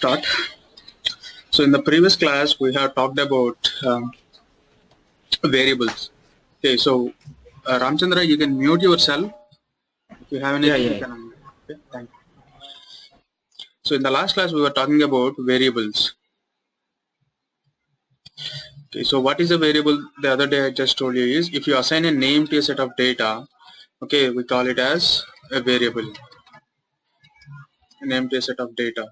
start. So in the previous class we have talked about variables. Okay, so Ramchandra, you can mute yourself. If you have anything, you can unmute. Okay, thank you. So in the last class we were talking about variables. Okay, so what is a variable? The other day I just told you is if you assign a name to a set of data, okay, we call it as a variable. A name to a set of data.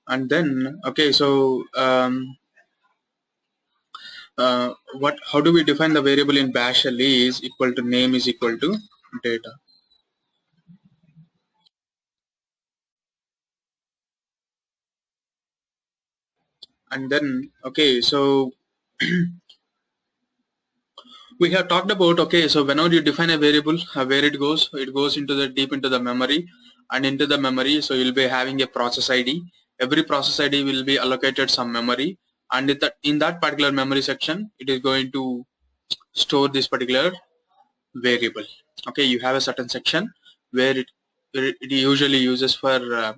And then, okay, so how do we define the variable in Bash shell is equal to name is equal to data. And then, okay, so we have talked about, okay, so whenever you define a variable, where it goes into the deep into the memory, and into the memory, so you'll be having a process ID. Every process ID will be allocated some memory, and in that particular memory section, it is going to store this particular variable. Okay, you have a certain section where it usually uses for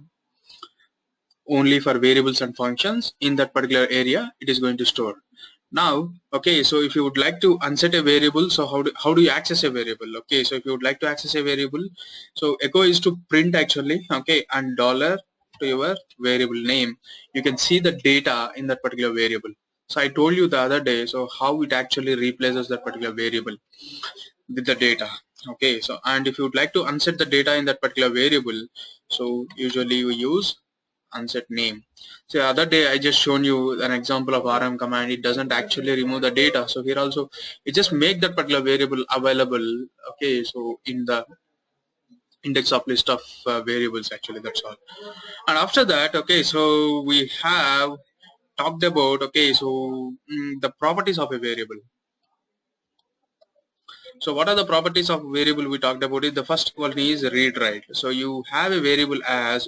only for variables and functions. In that particular area it is going to store. Now, okay, so if you would like to unset a variable, so how do you access a variable? Okay, so if you would like to access a variable, so echo is to print actually, okay, and dollar to your variable name, you can see the data in that particular variable. So I told you the other day, so how it actually replaces that particular variable with the data. Okay, so and if you would like to unset the data in that particular variable, so usually we use unset name. So the other day I just shown you an example of rm command. It doesn't actually remove the data, so here also it just make that particular variable available. Okay, so in the index of list of variables actually, that's all. And after that, okay, so we have talked about, okay, so the properties of a variable. So what are the properties of variable we talked about? Is the first one is read write. So you have a variable as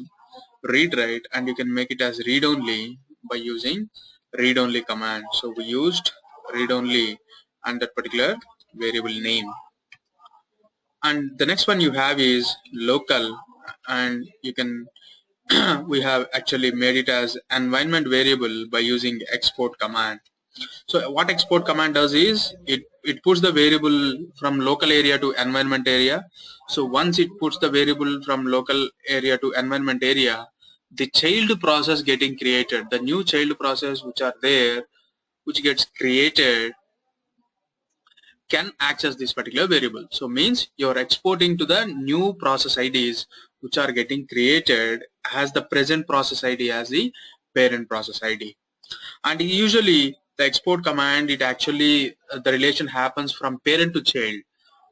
read write, and you can make it as read only by using read only command. So we used read only and that particular variable name. And the next one you have is local, and you can we have actually made it as environment variable by using export command. So what export command does is it puts the variable from local area to environment area. So once it puts the variable from local area to environment area, the child process getting created, the new child process which are there, which gets created, can access this particular variable. So means you're exporting to the new process IDs which are getting created as the present process ID as the parent process ID. And usually the export command, it actually the relation happens from parent to child,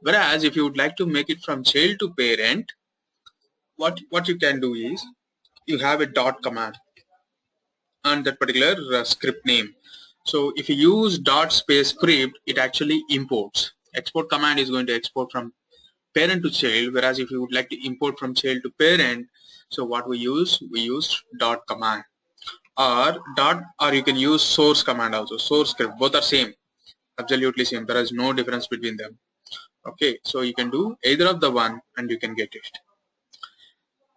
whereas if you would like to make it from child to parent, what you can do is you have a dot command and that particular script name. So if you use dot space script, it actually imports. Export command is going to export from parent to child, whereas if you would like to import from child to parent, so what we use dot command, or dot, or you can use source command also. Source script, both are same, absolutely same. There is no difference between them. Okay, so you can do either of the one and you can get it.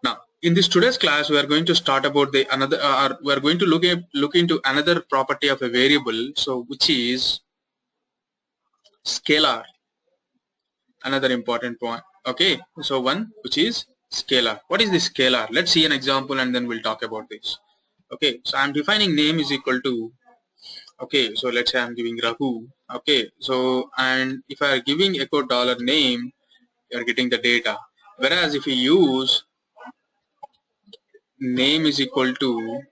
Now in this today's class we are going to start about the another we are going to look into another property of a variable, so which is scalar. Another important point. Okay, so one which is scalar. What is the scalar? Let's see an example and then we'll talk about this. Okay, so I'm defining name is equal to, okay, so let's say I'm giving Rahu. Okay, so and if I are giving echo dollar name, you're getting the data. Whereas if you use name is equal to,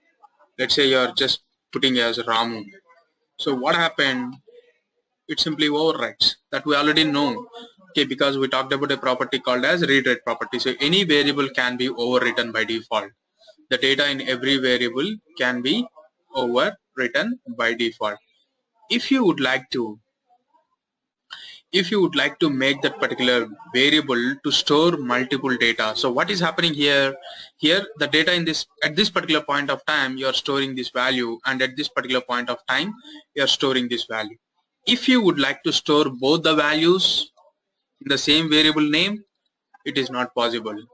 let's say you're just putting as Ramu. So what happened? It simply overwrites. That we already know. Okay, because we talked about a property called as read write property. So any variable can be overwritten by default. The data in every variable can be overwritten by default. If you would like to make that particular variable to store multiple data, so what is happening here the data in this, at this particular point of time you are storing this value, and at this particular point of time you are storing this value. If you would like to store both the values in the same variable name, it is not possible.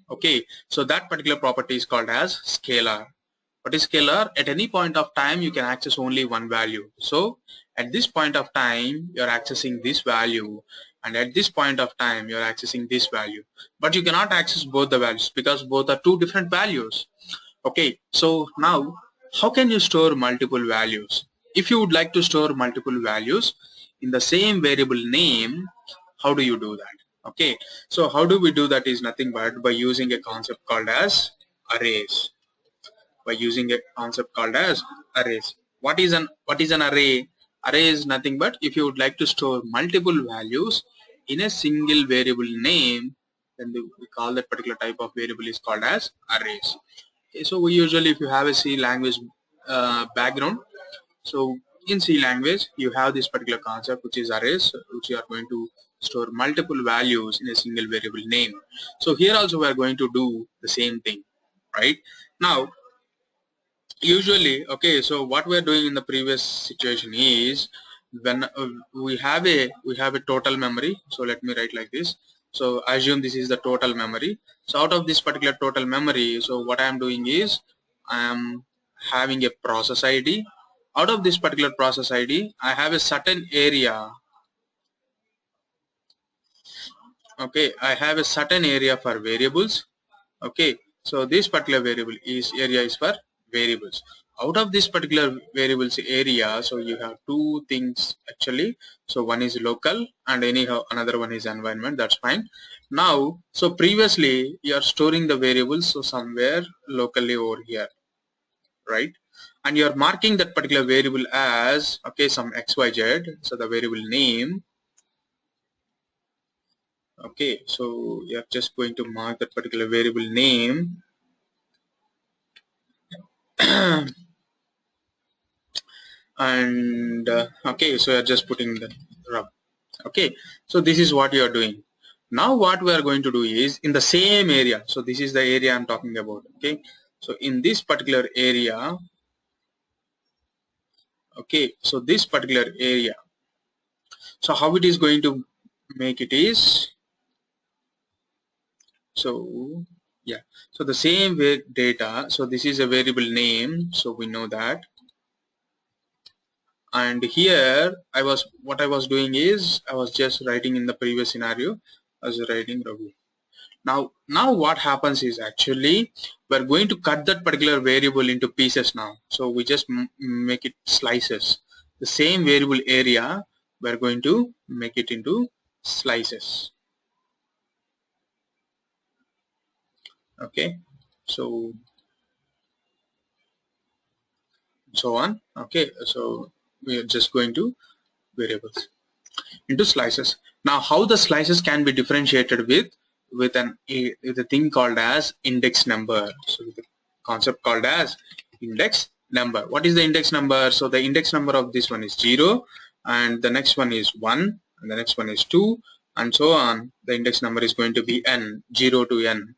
Okay, so that particular property is called as scalar. What is scalar? At any point of time you can access only one value. So at this point of time you're accessing this value, and at this point of time you're accessing this value, but you cannot access both the values because both are two different values. Okay, so now how can you store multiple values? If you would like to store multiple values in the same variable name, how do you do that? Okay, so how do we do that is nothing but by using a concept called as arrays. By using a concept called as arrays. What is an array? Array is nothing but if you would like to store multiple values in a single variable name, then we call that particular type of variable is called as arrays. Okay, so we usually, if you have a C language background, so in C language you have this particular concept which is arrays, which you are going to store multiple values in a single variable name. So here also we are going to do the same thing, right? Now usually, okay, so what we're doing in the previous situation is when we have a total memory. So let me write like this. So assume this is the total memory. So out of this particular total memory, so what I am doing is I am having a process ID. Out of this particular process ID, I have a certain area. Okay, I have a certain area for variables. Okay, so this particular variable is area is for variables. Out of this particular variables area, so you have two things actually. So one is local and anyhow another one is environment. That's fine. Now, so previously you are storing the variables so somewhere locally over here, right? And you are marking that particular variable as okay some xyz. So the variable name. Okay, so you are just going to mark that particular variable name and okay, so you're just putting the rub. Okay, so this is what you are doing. Now what we are going to do is in the same area, so this is the area I'm talking about. Okay, so in this particular area, okay, so this particular area, so how it is going to make it is, so yeah, so the same way data, so this is a variable name, so we know that. And here what I was doing is I was just writing in the previous scenario, I was writing Raghu. Now what happens is actually we're going to cut that particular variable into pieces now. So we just make it slices. The same variable area we're going to make it into slices. Okay, so on. Okay, so we are just going to variables into slices. Now how the slices can be differentiated with a thing called as index number. So the concept called as index number. What is the index number? So the index number of this one is 0 and the next one is 1 and the next one is 2 and so on. The index number is going to be n, 0 to n.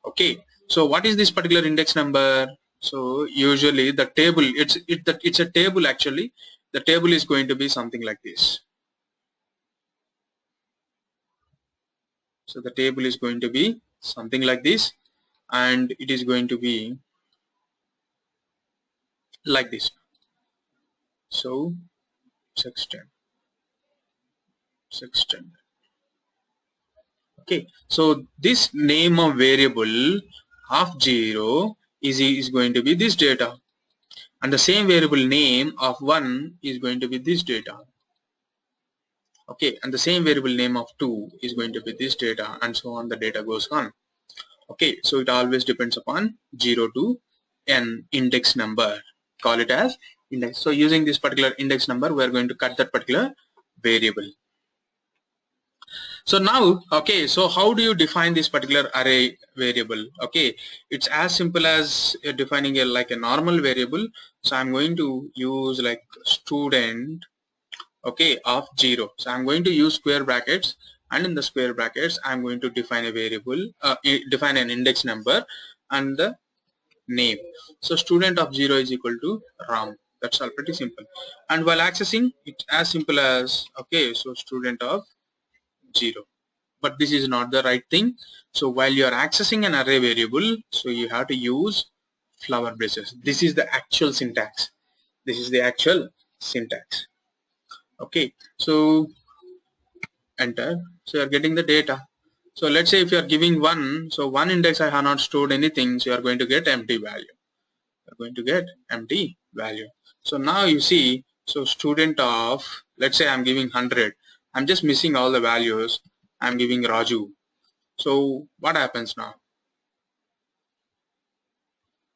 Okay, so what is this particular index number? So usually the table, it's a table actually. The table is going to be something like this. So the table is going to be something like this and it is going to be like this. So sextant. Okay, so this name of variable of 0 is going to be this data and the same variable name of 1 is going to be this data. Okay, and the same variable name of 2 is going to be this data and so on, the data goes on. Okay, so it always depends upon 0 to n index number, call it as index. So using this particular index number we are going to cut that particular variable. So now, okay, so how do you define this particular array variable? Okay, it's as simple as defining like a normal variable. So I'm going to use like student, okay, of 0. So I'm going to use square brackets and in the square brackets I'm going to define a variable, define an index number and the name. So student of 0 is equal to Ram. That's all, pretty simple. And while accessing, it's as simple as, okay, so student of 0. but this is not the right thing. So while you are accessing an array variable, so you have to use flower braces. This is the actual syntax. This is the actual syntax. Okay, so enter. So you are getting the data. So let's say if you are giving one, so one index I have not stored anything, so you are going to get empty value. You are going to get empty value. So now you see, so student of, let's say I'm giving 100. I'm just missing all the values. I'm giving Raju. So what happens now?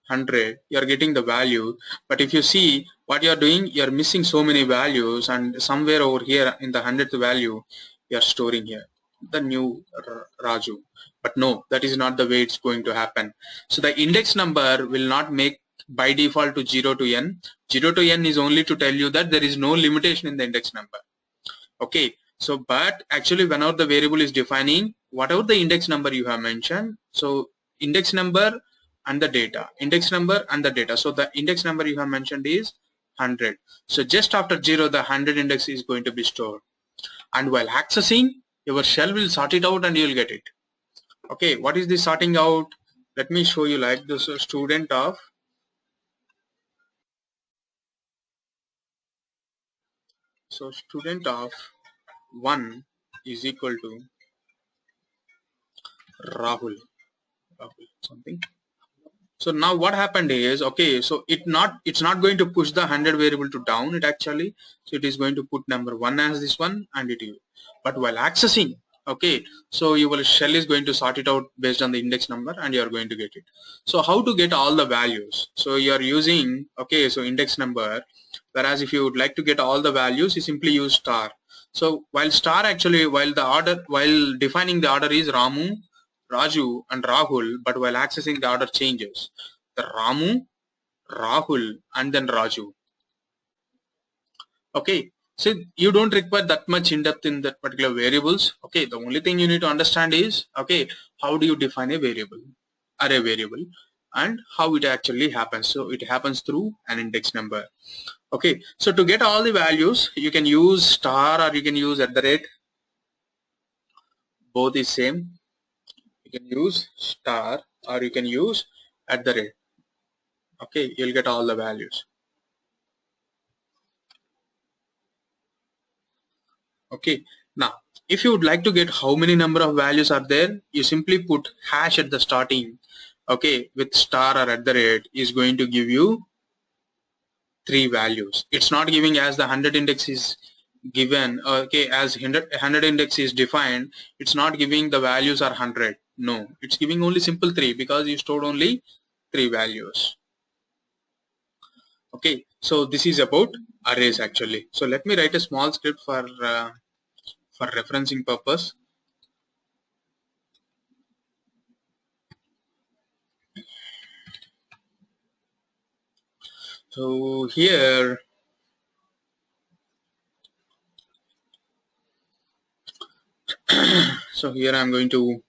100, you are getting the value, but if you see what you are doing, you are missing so many values, and somewhere over here in the 100th value you are storing here the new Raju. But no, that is not the way it's going to happen. So the index number will not make by default to 0 to n. 0 to n is only to tell you that there is no limitation in the index number. Okay, so but actually whenever the variable is defining whatever the index number you have mentioned, so index number and the data, index number and the data. So the index number you have mentioned is 100. So just after 0 the 100 index is going to be stored, and while accessing, your shell will sort it out and you will get it. Okay, what is this sorting out? Let me show you like this. Student of, so student of 1 is equal to Rahul, Rahul something. So now what happened is, okay, so it's not going to push the 100 variable to down, it actually, so it is going to put number 1 as this one and it is, but while accessing, okay, so your shell is going to sort it out based on the index number and you are going to get it. So how to get all the values? So you are using, okay, so index number, whereas if you would like to get all the values, you simply use star. So while star actually, while defining the order is Ramu, Raju and Rahul, but while accessing the order changes. The Ramu, Rahul and then Raju. Okay, so you don't require that much in depth in that particular variables. Okay, the only thing you need to understand is, okay, how do you define a variable, array variable, and how it actually happens. So it happens through an index number. Okay, so to get all the values, you can use star or you can use at the rate. Both is same. You can use star or you can use at the rate. Okay, you'll get all the values. Okay, now if you would like to get how many number of values are there, you simply put hash at the starting. Okay, with star or at the rate is going to give you 3 values. It's not giving as the 100 index is given. Okay, as 100 index is defined, it's not giving the values are 100. No, it's giving only simple 3 because you stored only 3 values. Okay, so this is about arrays actually. So let me write a small script for referencing purpose. So here, so here I'm going to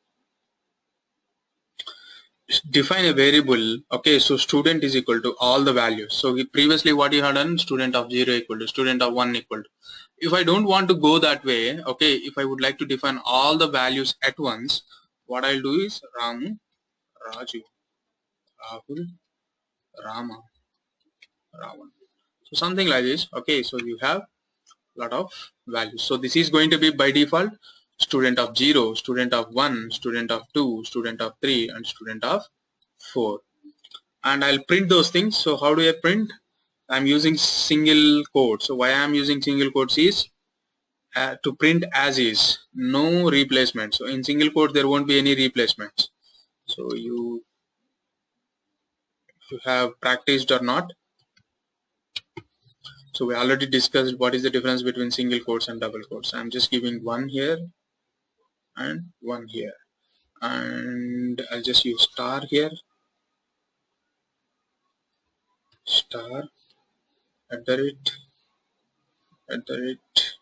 define a variable. Okay, so student is equal to all the values. So previously what you had done, student of 0 equal to student of 1 equal to. If I don't want to go that way, okay, if I would like to define all the values at once, what I'll do is Ram, Raju, Rahul, Rama, Ravan. So something like this. Okay, so you have lot of values. So this is going to be by default student of 0, student of 1, student of 2, student of 3 and student of 4, and I'll print those things. So how do I print? I'm using single quote. So why I'm using single quotes is to print as is, no replacement. So in single quote there won't be any replacements. So if you have practiced or not, so we already discussed what is the difference between single quotes and double quotes. I'm just giving one here and one here, and I'll just use star here, star at the rate, at the rate.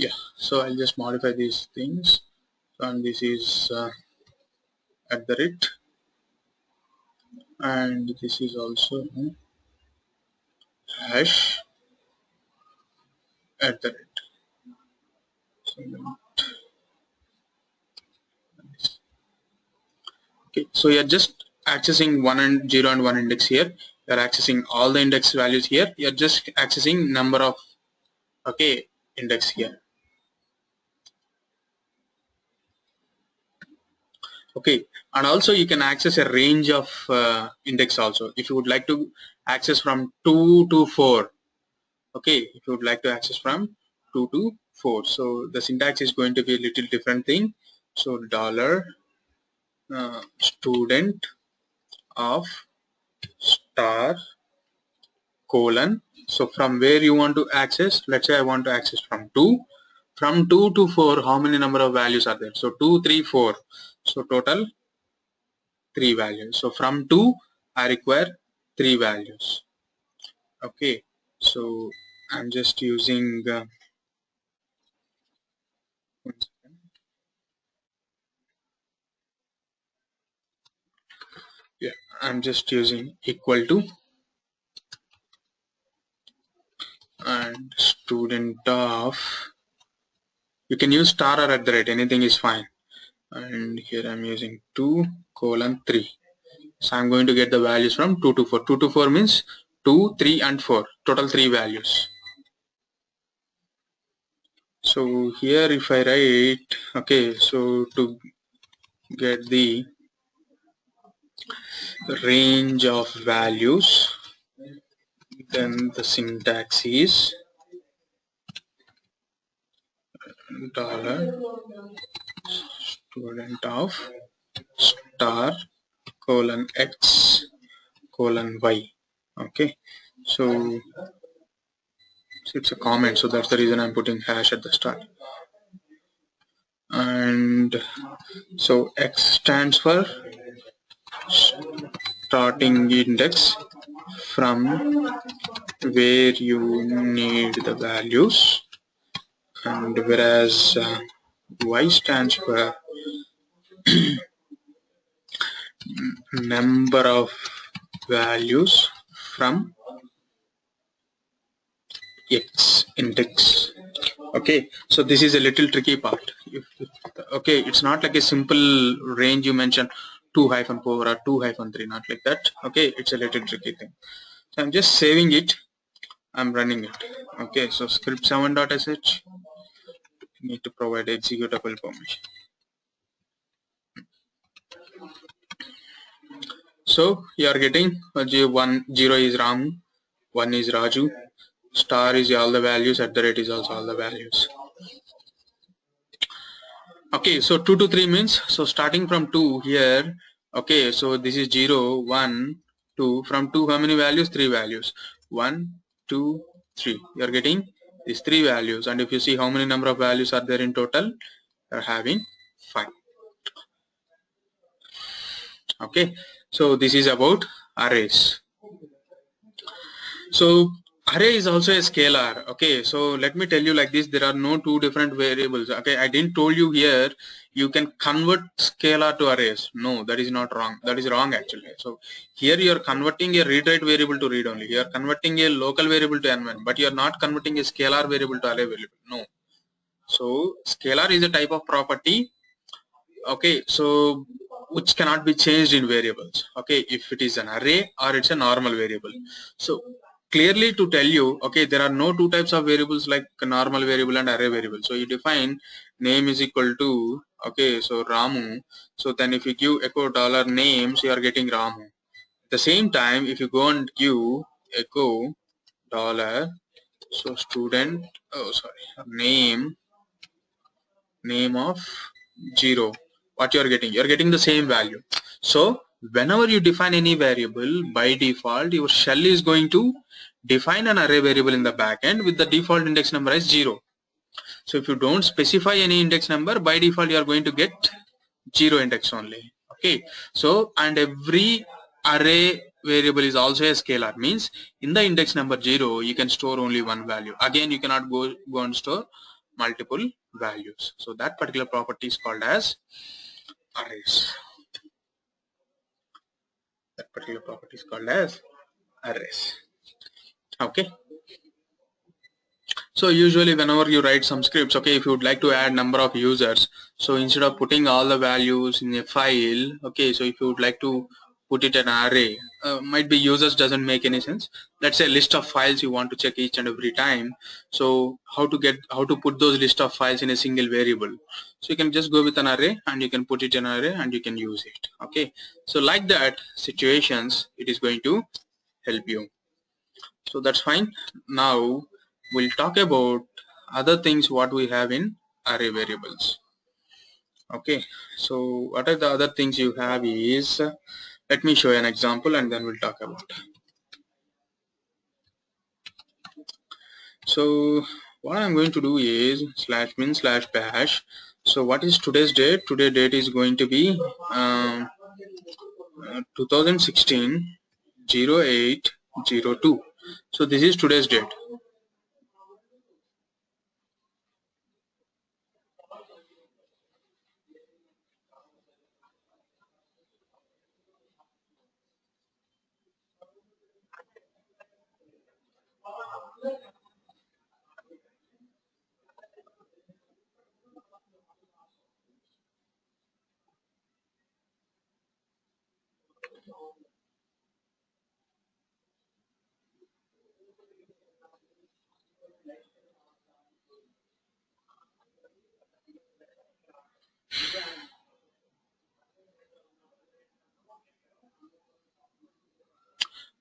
Yeah, so I'll just modify these things. And this is at the rate, and this is also hash at the rate. So, okay, so you're just accessing 1 and 0 and 1 index here. You're accessing all the index values here. You're just accessing number of index here. Okay, and also you can access a range of index also. If you would like to access from 2 to 4, okay, if you would like to access from 2 to 4, so the syntax is going to be a little different thing. So dollar student of star colon. So from where you want to access, let's say I want to access from 2. From 2 to 4, how many number of values are there? So 2, 3, 4. So total 3 values. So from 2, I require 3 values. Okay, so I'm just using yeah, I'm just using equal to and student of, you can use star or at the rate, anything is fine. And here I'm using 2 colon 3. So I'm going to get the values from 2 to 4. 2 to 4 means 2, 3 and 4. Total 3 values. So here if I write, okay, so to get the range of values, then the syntax is dollar student of star colon x colon y. Okay, so it's a comment, so that's the reason I'm putting hash at the start. And so x stands for starting index from where you need the values, and whereas y stands for number of values from x index. Okay, so this is a little tricky part. Okay, it's not like a simple range you mentioned 2-4 or 2-3, not like that. Okay, it's a little tricky thing. So I'm just saving it, I'm running it. Okay, so script 7.sh need to provide executable permission. So you are getting 1, 0 is Ram, 1 is Raju, star is all the values, at the rate is also all the values. Okay, so 2 to 3 means, so starting from 2 here, okay, so this is 0, 1, 2, from 2 how many values? 3 values, 1, 2, 3, you are getting these 3 values, and if you see how many number of values are there in total, you are having 5. Okay, so this is about arrays. So array is also a scalar. Okay, so let me tell you like this, there are no two different variables. Okay, I didn't told you here you can convert scalar to arrays. No, that is not wrong, that is wrong actually. So here you are converting a read write variable to read only, you are converting a local variable to env, but you are not converting a scalar variable to array variable. No, so scalar is a type of property, okay, so which cannot be changed in variables. Okay, if it is an array or it's a normal variable. So clearly to tell you, okay, there are no two types of variables like normal variable and array variable. So you define name is equal to, okay, so Ramu. So then if you give echo dollar names, you are getting Ramu. At the same time, if you go and give echo dollar, so student, oh sorry, name of 0, what you are getting the same value. So whenever you define any variable, by default your shell is going to define an array variable in the backend with the default index number as 0. So if you don't specify any index number, by default you are going to get 0 index only. Okay, so and every array variable is also a scalar, means in the index number 0 you can store only one value. Again you cannot go and store multiple values. So that particular property is called as arrays. That particular property is called as arrays. Okay. So usually whenever you write some scripts, okay, if you would like to add number of users, so instead of putting all the values in a file, okay, so if you would like to put it in an array, might be users doesn't make any sense. Let's say a list of files you want to check each and every time. So how to put those list of files in a single variable? So you can just go with an array and you can put it in an array and you can use it. Okay, so like that situations, it is going to help you. So that's fine. Now we'll talk about other things what we have in array variables. Okay, so what are the other things you have is, let me show you an example and then we'll talk about. So what I'm going to do is /min/bash. So what is today's date? Today's date is going to be 2016 0802. So this is today's date.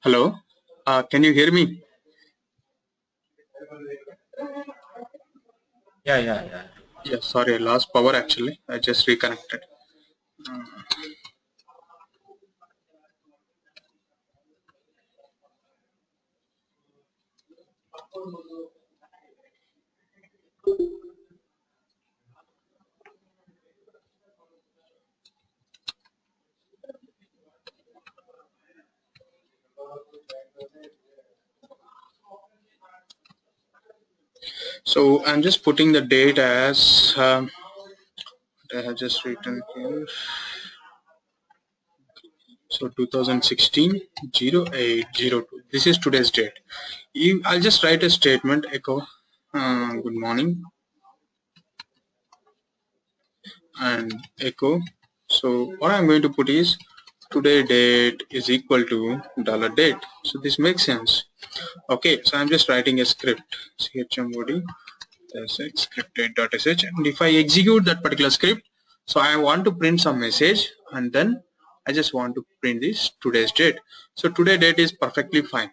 Hello, can you hear me? Yeah, sorry, I lost power actually. I just reconnected. So I'm just putting the date as I have just written here. So 2016 0802. This is today's date. I'll just write a statement echo good morning and echo. So what I'm going to put is today date is equal to $date. So this makes sense. Okay, so I'm just writing a script chmod script.sh, and if I execute that particular script, so I want to print some message and then I just want to print this today's date. So today date is perfectly fine.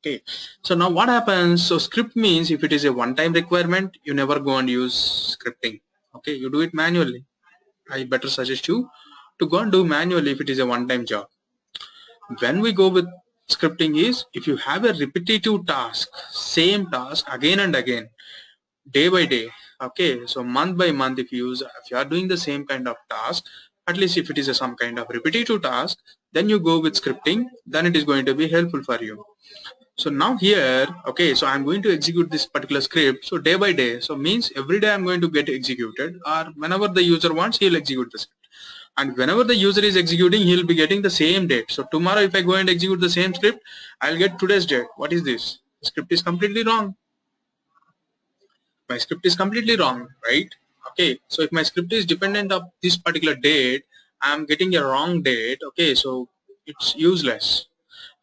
Okay, so now what happens? So script means if it is a one-time requirement, you never go and use scripting. Okay, you do it manually. I better suggest you to go and do manually if it is a one-time job. When we go with scripting is if you have a repetitive task, same task again and again, day by day, okay, so month by month, if you are doing the same kind of task, at least if it is some kind of repetitive task, then you go with scripting, then it is going to be helpful for you. So now here, okay, so I'm going to execute this particular script, so day by day, so means every day I'm going to get executed, or whenever the user wants, he'll execute the script, and whenever the user is executing, he'll be getting the same date. So tomorrow if I go and execute the same script, I'll get today's date. What is this? The script is completely wrong. My script is completely wrong, right? Okay, so if my script is dependent of this particular date, I'm getting a wrong date. Okay, so it's useless,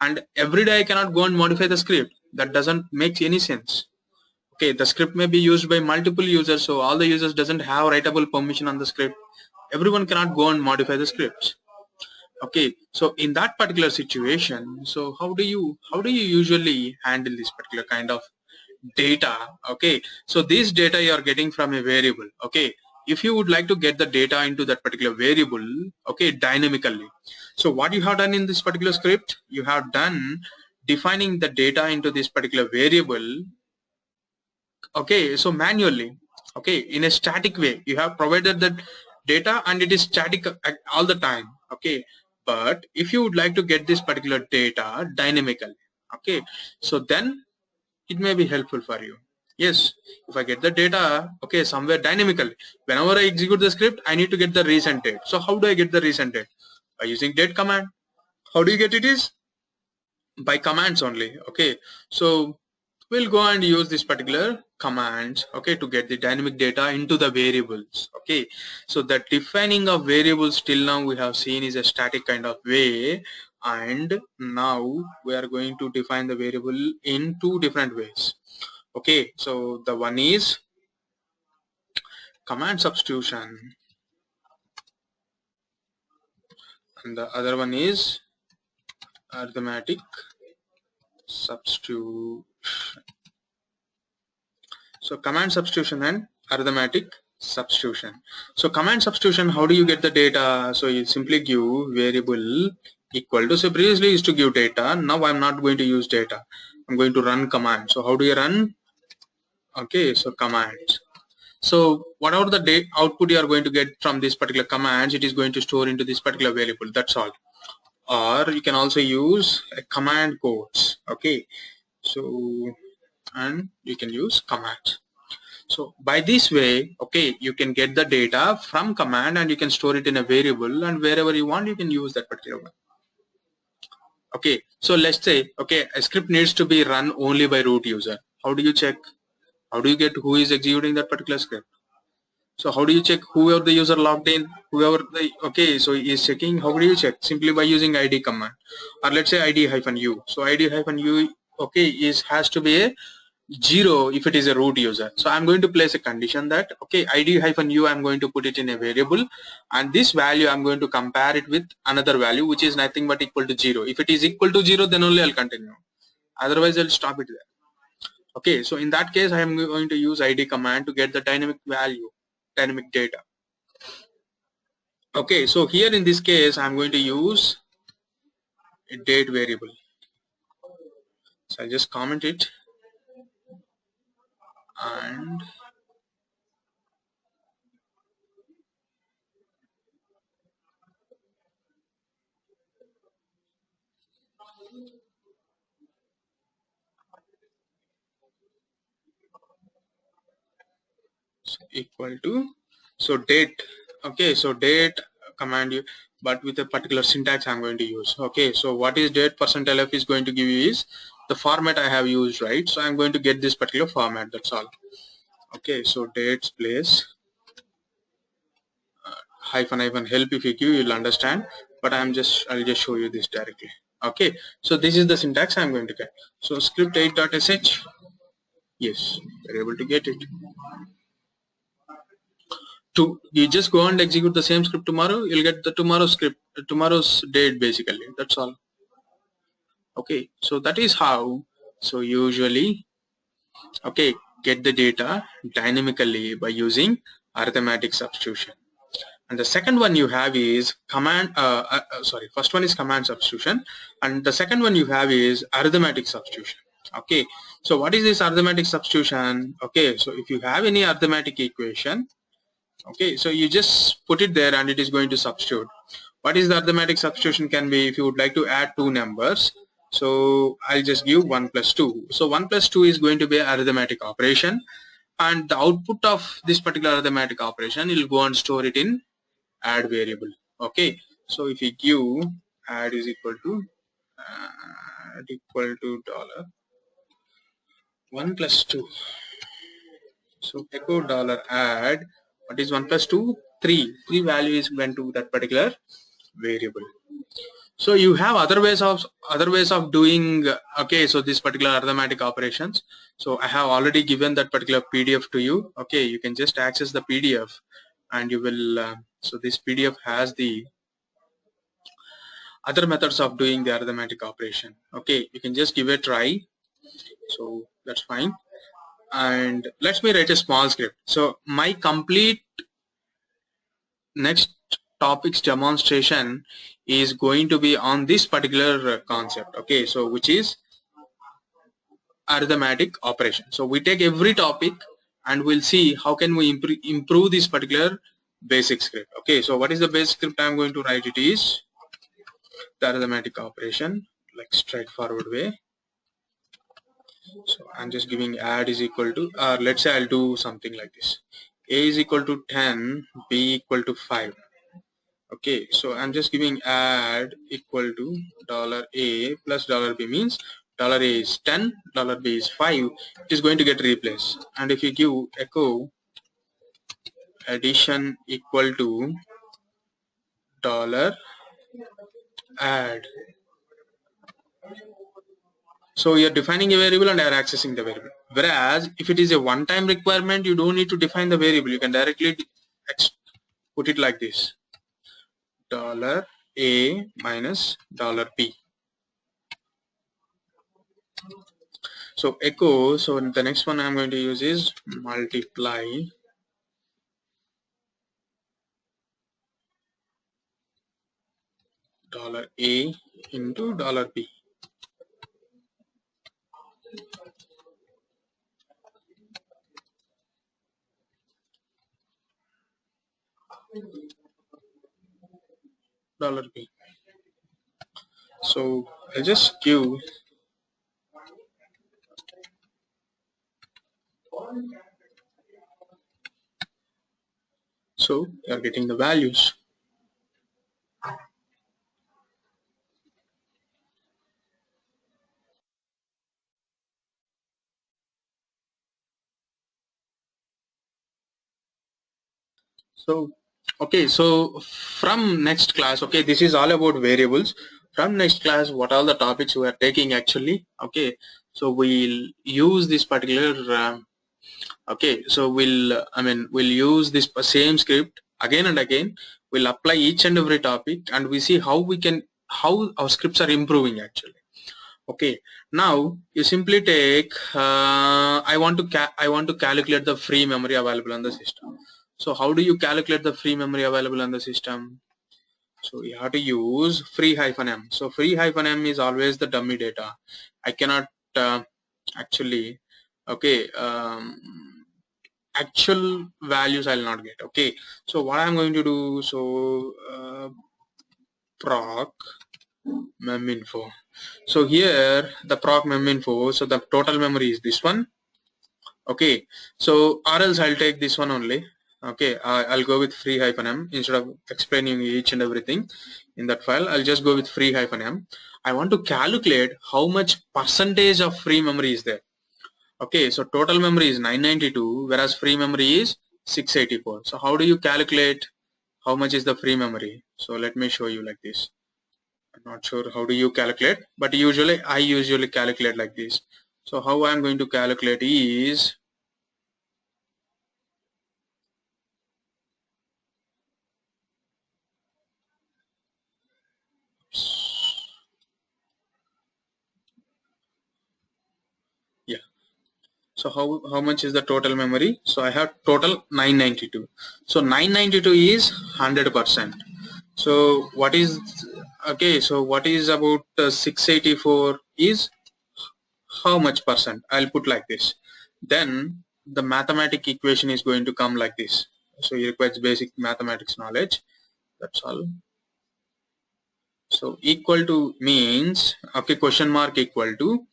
and every day I cannot go and modify the script. That doesn't make any sense. Okay, the script may be used by multiple users, so all the users doesn't have writable permission on the script. Everyone cannot go and modify the scripts. Okay, so in that particular situation, so how do you usually handle this particular kind of data? Okay, so this data you are getting from a variable. Okay, if you would like to get the data into that particular variable, okay, dynamically, so what you have done in this particular script, you have done defining the data into this particular variable, okay, so manually, okay, in a static way, you have provided that data and it is static all the time. Okay, but if you would like to get this particular data dynamically, okay, so then it may be helpful for you. Yes, if I get the data, okay, somewhere dynamically, whenever I execute the script, I need to get the recent date. So how do I get the recent date? By using date command. How do you get it is by commands only. Okay, so we'll go and use this particular command, okay, to get the dynamic data into the variables. Okay, so the defining of variables till now we have seen is a static kind of way, and now we are going to define the variable in two different ways. Okay, so the one is command substitution and the other one is arithmetic substitution. So command substitution and arithmetic substitution. So command substitution, how do you get the data? So you simply give variable equal to, so previously used to give data, now I'm not going to use data, I'm going to run command. So how do you run? Okay, so commands. So whatever the output you are going to get from this particular commands, it is going to store into this particular variable, that's all. Or you can also use a command codes. Okay, so and you can use commands. So by this way, okay, you can get the data from command and you can store it in a variable, and wherever you want you can use that particular one. Okay, so let's say, okay, a script needs to be run only by root user. How do you check? How do you get who is executing that particular script? So how do you check whoever the user logged in, whoever the, okay, so he is checking. How do you check? Simply by using id command, or let's say id-u. So id-u, okay, has to be a 0 if it is a root user. So I'm going to place a condition that, okay, id-u, I'm going to put it in a variable, and this value I'm going to compare it with another value which is nothing but equal to 0. If it is equal to 0, then only I'll continue, otherwise I'll stop it there. Okay, so in that case I am going to use id command to get the dynamic value, dynamic data. Okay, so here in this case I'm going to use a date variable. So I'll just comment it and equal to, so date. Okay, so date command you, but with a particular syntax I'm going to use. Okay, so what is date %lf is going to give you is the format I have used, right? So I'm going to get this particular format, that's all. Okay, so dates place hyphen help, if you give you'll understand, but I'll just show you this directly. Okay, so this is the syntax I'm going to get. So script 8.sh, yes, you're able to get it. You just go and execute the same script tomorrow, you'll get the tomorrow's date basically, that's all. Okay, so that is how, so usually, okay, get the data dynamically by using arithmetic substitution. And the second one you have is first one is command substitution, and the second one you have is arithmetic substitution. Okay, so what is this arithmetic substitution? Okay, so if you have any arithmetic equation, okay, so you just put it there and it is going to substitute. What is the arithmetic substitution can be? If you would like to add two numbers, so I'll just give 1 plus 2. So 1 plus 2 is going to be an arithmetic operation, and the output of this particular arithmetic operation will go and store it in add variable. Okay, so if you give add is equal to dollar 1 plus 2, so echo dollar add, what is 1 plus 2? 3 value is went to that particular variable. So you have other ways of doing, okay, so this particular arithmetic operations. So I have already given that particular PDF to you. Okay, you can just access the PDF and you will so this PDF has the other methods of doing the arithmetic operation. Okay, you can just give it a try, so that's fine. And let me write a small script. So my complete next topics demonstration is going to be on this particular concept. Okay, so which is arithmetic operation. So we take every topic and we'll see how can we improve this particular basic script. Okay, so what is the basic script I'm going to write? It is the arithmetic operation, like straightforward way. So I'm just giving add is equal to, or let's say I'll do something like this. A is equal to 10, B equal to 5. Okay, so I'm just giving add equal to $A plus $B means $A is 10, $B is 5. It is going to get replaced. And if you give echo addition equal to $add, so you're defining a variable and you're accessing the variable. Whereas if it is a one-time requirement, you don't need to define the variable. You can directly put it like this: $A minus $B. So echo, so the next one I'm going to use is multiply $A into $B. $B. So I'll just give so you're getting the values. So okay, so from next class, okay, this is all about variables. From next class, what are the topics we are taking actually? Okay, so we'll use this particular okay, so we'll use this same script again and again. We'll apply each and every topic and we see how our scripts are improving actually. Okay, now you simply take I want to calculate the free memory available on the system. So how do you calculate the free memory available on the system? So you have to use free -m. So free -m is always the dummy data. I cannot actually, okay, actual values I'll not get. Okay, so what I'm going to do, so proc meminfo. So here the proc meminfo, so the total memory is this one. Okay, so or else I'll take this one only. Okay, I'll go with free -m instead of explaining each and everything in that file. I'll just go with free -m. I want to calculate how much percentage of free memory is there. Okay, so total memory is 992, whereas free memory is 684. So how do you calculate how much is the free memory? So let me show you like this. I'm not sure how do you calculate, but I usually calculate like this. So how I'm going to calculate is, yeah. So how much is the total memory? So I have total 992. So 992 is 100%. So what is, okay, so what is about 684 is how much percent? I'll put like this. Then the mathematic equation is going to come like this. So it requires basic mathematics knowledge. That's all. So equal to means, okay, question mark equal to.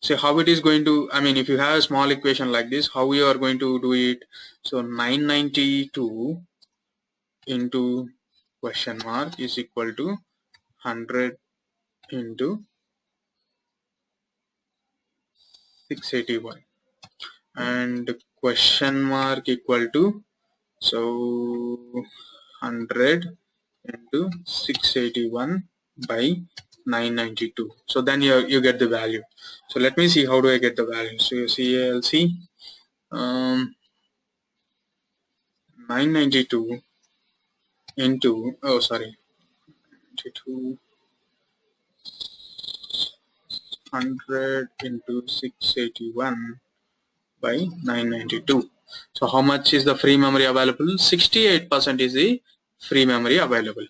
So how it is going to, I mean, if you have a small equation like this, how you are going to do it? So 992 into question mark is equal to 100 into 681 and question mark equal to, so 100 into 681 by 992. So then you get the value. So let me see how do I get the value. So you see CLC 992 into, oh sorry, 100 into 681 by 992. So how much is the free memory available? 68% is the free memory available.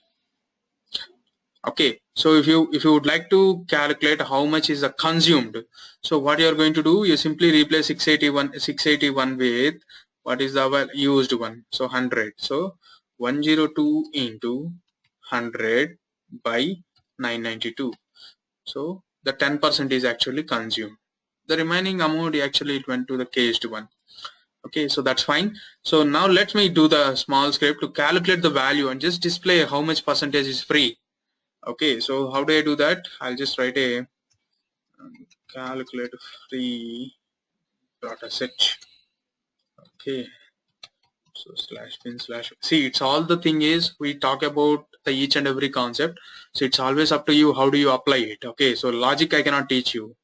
Okay, so if you would like to calculate how much is the consumed, so what you are going to do, you simply replace 681 with what is the used one, so 100. So 102 into 100 by 992. So the 10% is actually consumed. the remaining amount actually it went to the caged one. Okay, so that's fine. So now let me do the small script to calculate the value and just display how much percentage is free. Okay, so how do I do that? I'll just write a calculate free data set. Okay, so slash bin slash, see, it's all the thing is we talk about the each and every concept, so it's always up to you how do you apply it. Okay, so logic I cannot teach you,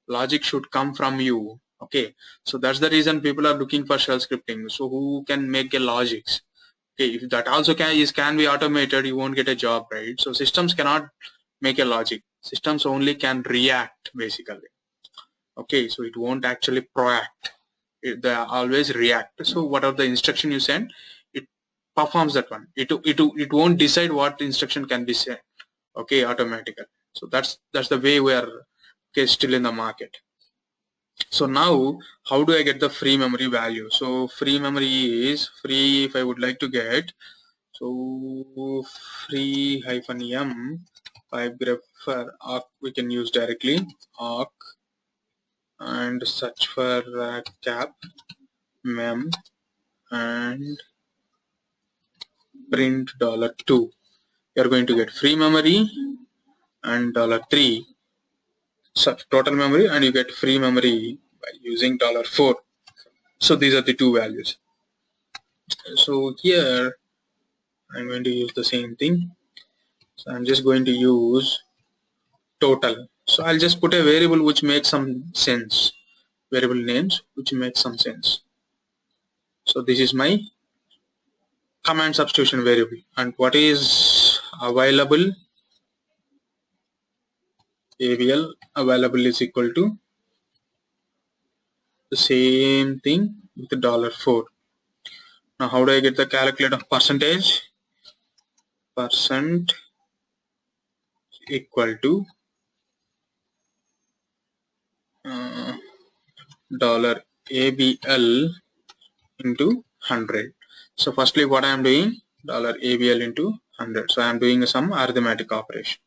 logic should come from you. Okay, so that's the reason people are looking for shell scripting, so who can make a logics. Okay, if that also can be automated, you won't get a job, right? So systems cannot make a logic, systems only can react basically. Okay, so it won't actually proact, they always react. So whatever the instruction you send, it performs that one. It won't decide what instruction can be sent. Okay, automatically. So that's the way we are, okay, still in the market. So now how do I get the free memory value? So free memory is free, if I would like to get, so free -m pipe grep for arc we can use directly arc and search for cap mem and print $2. You're going to get free memory and $3 total memory, and you get free memory by using $4. So these are the two values. So here I'm going to use the same thing. So I'm just going to use total. So I'll just put a variable which makes some sense, variable names which make some sense. So this is my command substitution variable, and what is available, AVL available is equal to the same thing with the $4. Now how do I get the calculate of percentage? Percent equal to $ABL into 100. So firstly what I am doing, $ABL into 100. So I am doing some arithmetic operation,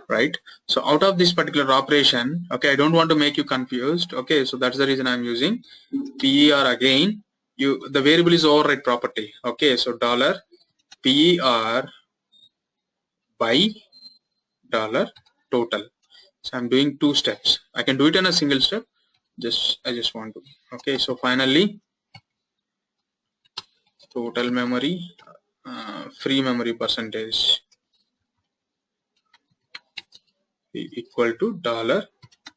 right? So out of this particular operation, okay, I don't want to make you confused. Okay, so that's the reason I'm using PER again. The variable is override property. Okay, so $PER by $total. So I'm doing two steps. I can do it in a single step. I just want to. Okay, so finally total memory, free memory percentage equal to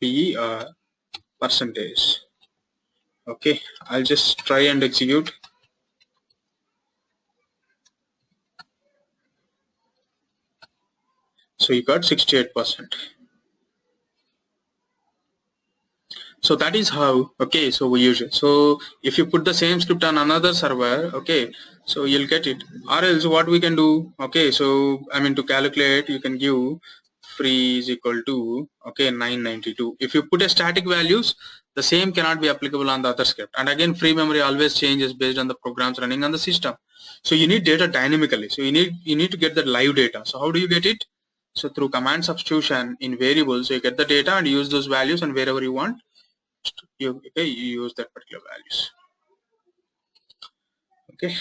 $PER percentage. Okay, I'll just try and execute. So you got 68%. So that is how, okay, so we use it. So if you put the same script on another server, okay, so you'll get it. Or else what we can do, okay, so I mean to calculate, you can give free is equal to, okay, 992. If you put a static values, the same cannot be applicable on the other script. And again, free memory always changes based on the programs running on the system. So you need data dynamically. So you need to get the live data. So how do you get it? So through command substitution in variables, so you get the data and use those values, and wherever you want, you use that particular values. Okay.